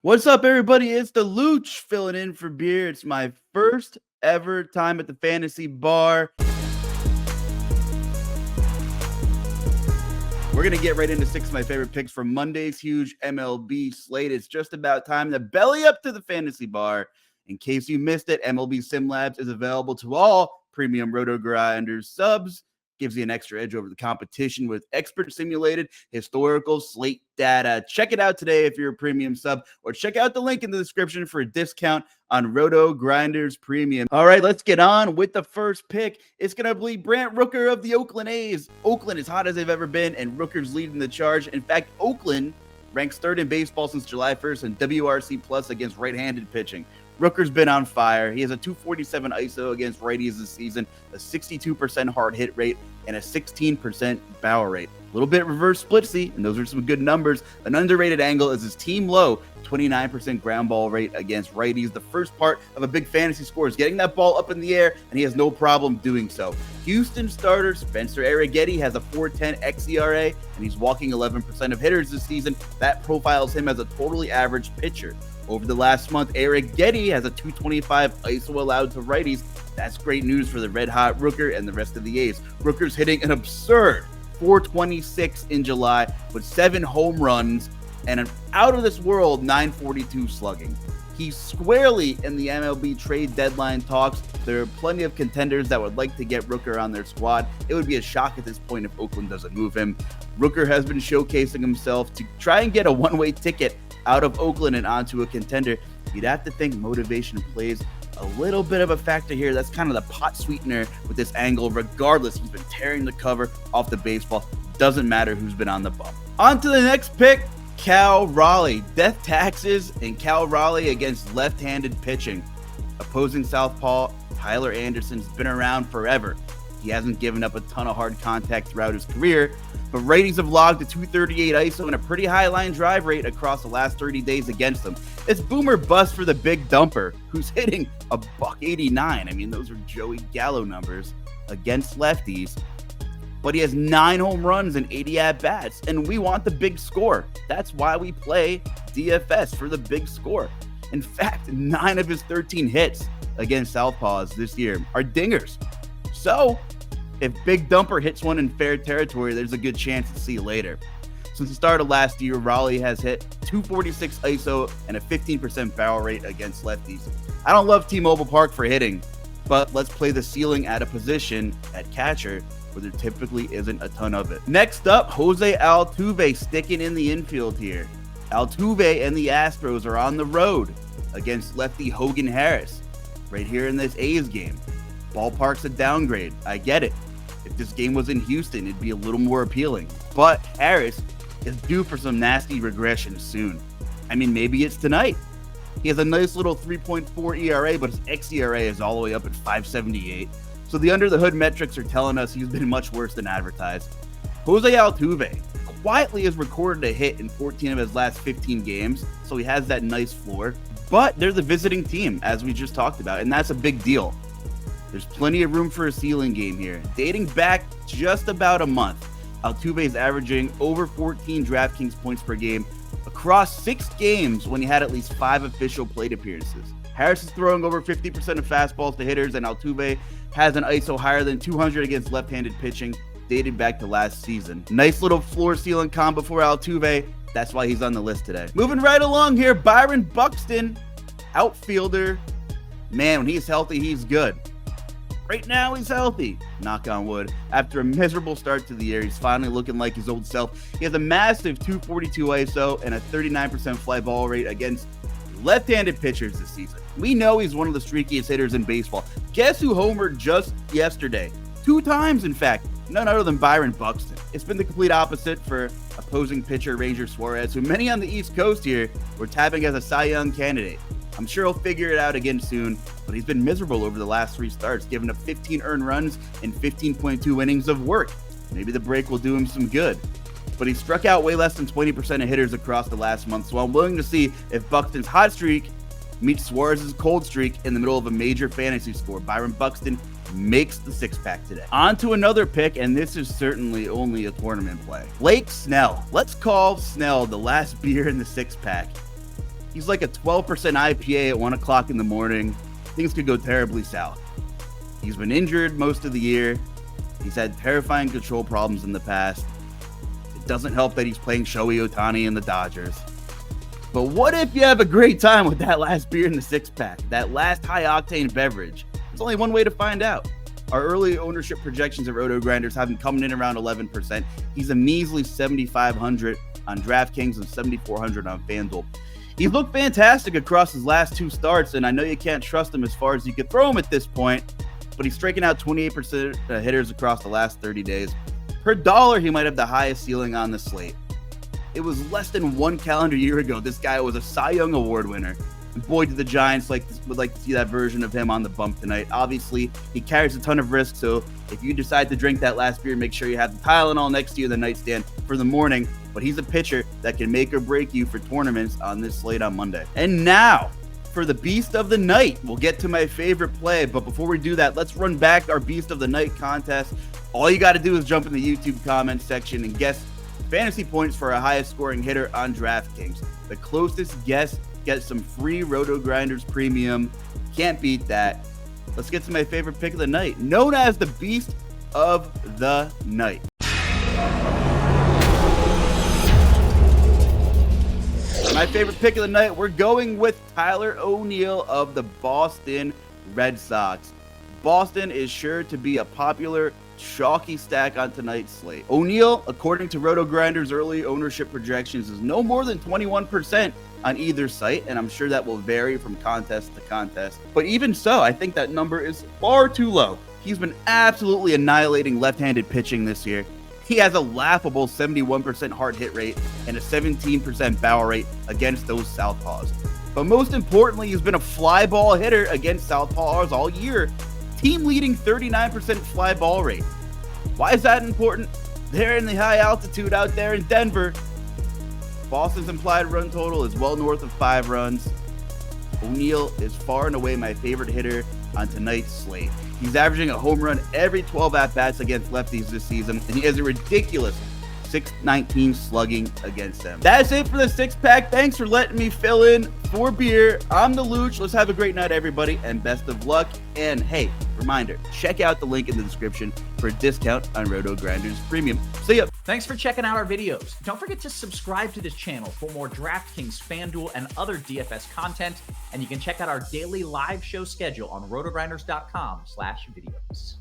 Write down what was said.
What's up, everybody? It's DeLuuch filling in for beer. It's my first ever time at the fantasy bar. We're going to get right into 6 of my favorite picks from Monday's huge MLB slate. It's just about time to belly up to the fantasy bar. In case you missed it, MLB Sim Labs is available to all premium RotoGrinders subs. Gives you an extra edge over the competition with expert simulated historical slate data. Check it out today if you're a premium sub, or check out the link in the description for a discount on RotoGrinders Premium. All right, let's get on with the first pick. It's going to be Brent Rooker of the Oakland A's. Oakland is hot as they've ever been, and Rooker's leading the charge. In fact, Oakland ranks third in baseball since July 1st in WRC plus against right-handed pitching. Rooker's been on fire. He has a 247 ISO against righties this season, a 62% hard hit rate, and a 16% barrel rate. A little bit reverse splitsy, and those are some good numbers. An underrated angle is his team low 29% ground ball rate against righties. The first part of a big fantasy score is getting that ball up in the air, and he has no problem doing so. Houston starter Spencer Arrighetti has a 4.10 xERA, and he's walking 11% of hitters this season. That profiles him as a totally average pitcher. Over the last month, Arrighetti has a 225 ISO allowed to righties. That's great news for the red-hot Rooker and the rest of the A's. Rooker's hitting an absurd 426 in July with 7 home runs and an out-of-this-world 942 slugging. He's squarely in the MLB trade deadline talks. There are plenty of contenders that would like to get Rooker on their squad. It would be a shock at this point if Oakland doesn't move him. Rooker has been showcasing himself to try and get a one-way ticket out of Oakland and onto a contender. You'd have to think motivation plays a little bit of a factor here. That's kind of the pot sweetener with this angle. Regardless, he's been tearing the cover off the baseball. Doesn't matter who's been on the bump. On to the next pick, Cal Raleigh. Death taxes and Cal Raleigh against left-handed pitching. Opposing southpaw Tyler Anderson's been around forever. He hasn't given up a ton of hard contact throughout his career, but righties have logged a 238 ISO and a pretty high line drive rate across the last 30 days against them. It's boomer bust for the big dumper, who's hitting a $189. I mean, those are Joey Gallo numbers against lefties. But he has 9 home runs and 80 at-bats, and we want the big score. That's why we play DFS, for the big score. In fact, 9 of his 13 hits against southpaws this year are dingers. So, if Big Dumper hits one in fair territory, there's a good chance to see you later. Since the start of last year, Raleigh has hit 246 ISO and a 15% barrel rate against lefties. I don't love T-Mobile Park for hitting, but let's play the ceiling at a position at catcher where there typically isn't a ton of it. Next up, Jose Altuve sticking in the infield here. Altuve and the Astros are on the road against lefty Hogan Harris right here in this A's game. Ballpark's a downgrade. I get it. If this game was in Houston, it'd be a little more appealing. But Harris is due for some nasty regression soon. I mean, maybe it's tonight. He has a nice little 3.4 ERA, but his xERA is all the way up at 578. So the under-the-hood metrics are telling us he's been much worse than advertised. Jose Altuve quietly has recorded a hit in 14 of his last 15 games, so he has that nice floor. But they're the visiting team, as we just talked about, and that's a big deal. There's plenty of room for a ceiling game here. Dating back just about a month, Altuve is averaging over 14 DraftKings points per game across 6 games when he had at least 5 official plate appearances. Harris is throwing over 50% of fastballs to hitters, and Altuve has an ISO higher than 200 against left-handed pitching, dated back to last season. Nice little floor-ceiling combo for Altuve. That's why he's on the list today. Moving right along here, Byron Buxton, outfielder. Man, when he's healthy, he's good. Right now, he's healthy, knock on wood. After a miserable start to the year, he's finally looking like his old self. He has a massive 242 ISO and a 39% fly ball rate against left-handed pitchers this season. We know he's one of the streakiest hitters in baseball. Guess who homered just yesterday? 2 times, in fact. None other than Byron Buxton. It's been the complete opposite for opposing pitcher Ranger Suarez, who many on the East Coast here were tapping as a Cy Young candidate. I'm sure he'll figure it out again soon, but he's been miserable over the last 3 starts, giving up 15 earned runs and 15.2 innings of work. Maybe the break will do him some good. But he struck out way less than 20% of hitters across the last month, so I'm willing to see if Buxton's hot streak meets Suarez's cold streak in the middle of a major fantasy score. Byron Buxton makes the 6-pack today. On to another pick, and this is certainly only a tournament play. Snell. Let's call Snell the last beer in the 6-pack. He's like a 12% IPA at 1 o'clock in the morning. Things could go terribly south. He's been injured most of the year. He's had terrifying control problems in the past. It doesn't help that he's playing Shohei Ohtani in the Dodgers. But what if you have a great time with that last beer in the six-pack, that last high-octane beverage? There's only one way to find out. Our early ownership projections at RotoGrinders have him coming in around 11%. He's a measly 7,500 on DraftKings and 7,400 on FanDuel. He's looked fantastic across his last 2 starts, and I know you can't trust him as far as you could throw him at this point, but he's striking out 28% hitters across the last 30 days. Per dollar, he might have the highest ceiling on the slate. It was less than 1 calendar year ago this guy was a Cy Young Award winner. And boy, did the Giants would like to see that version of him on the bump tonight. Obviously, he carries a ton of risk, so if you decide to drink that last beer, make sure you have the Tylenol next to you in the nightstand for the morning. But he's a pitcher that can make or break you for tournaments on this slate on Monday. And now, for the Beast of the Night, we'll get to my favorite play. But before we do that, let's run back our Beast of the Night contest. All you got to do is jump in the YouTube comment section and guess fantasy points for our highest scoring hitter on DraftKings. The closest guess gets some free RotoGrinders premium. Can't beat that. Let's get to my favorite pick of the night, known as the Beast of the Night. My favorite pick of the night, we're going with Tyler O'Neill of the Boston Red Sox. Boston is sure to be a popular chalky stack on tonight's slate. O'Neill, according to RotoGrinders' early ownership projections, is no more than 21% on either site, and I'm sure that will vary from contest to contest. But even so, I think that number is far too low. He's been absolutely annihilating left-handed pitching this year. He has a laughable 71% hard hit rate and a 17% barrel rate against those southpaws. But most importantly, he's been a fly ball hitter against southpaws all year. Team leading 39% fly ball rate. Why is that important? They're in the high altitude out there in Denver. Boston's implied run total is well north of 5 runs. O'Neill is far and away my favorite hitter on tonight's slate. He's averaging a home run every 12 at-bats against lefties this season, and he has a ridiculous .619 slugging against them. That's it for the six-pack. Thanks for letting me fill in for beer. I'm TheLuuch. Let's have a great night, everybody, and best of luck. And hey, reminder, check out the link in the description for a discount on RotoGrinders Premium. See ya. Thanks for checking out our videos. Don't forget to subscribe to this channel for more DraftKings, FanDuel, and other DFS content. And you can check out our daily live show schedule on rotogrinders.com/videos.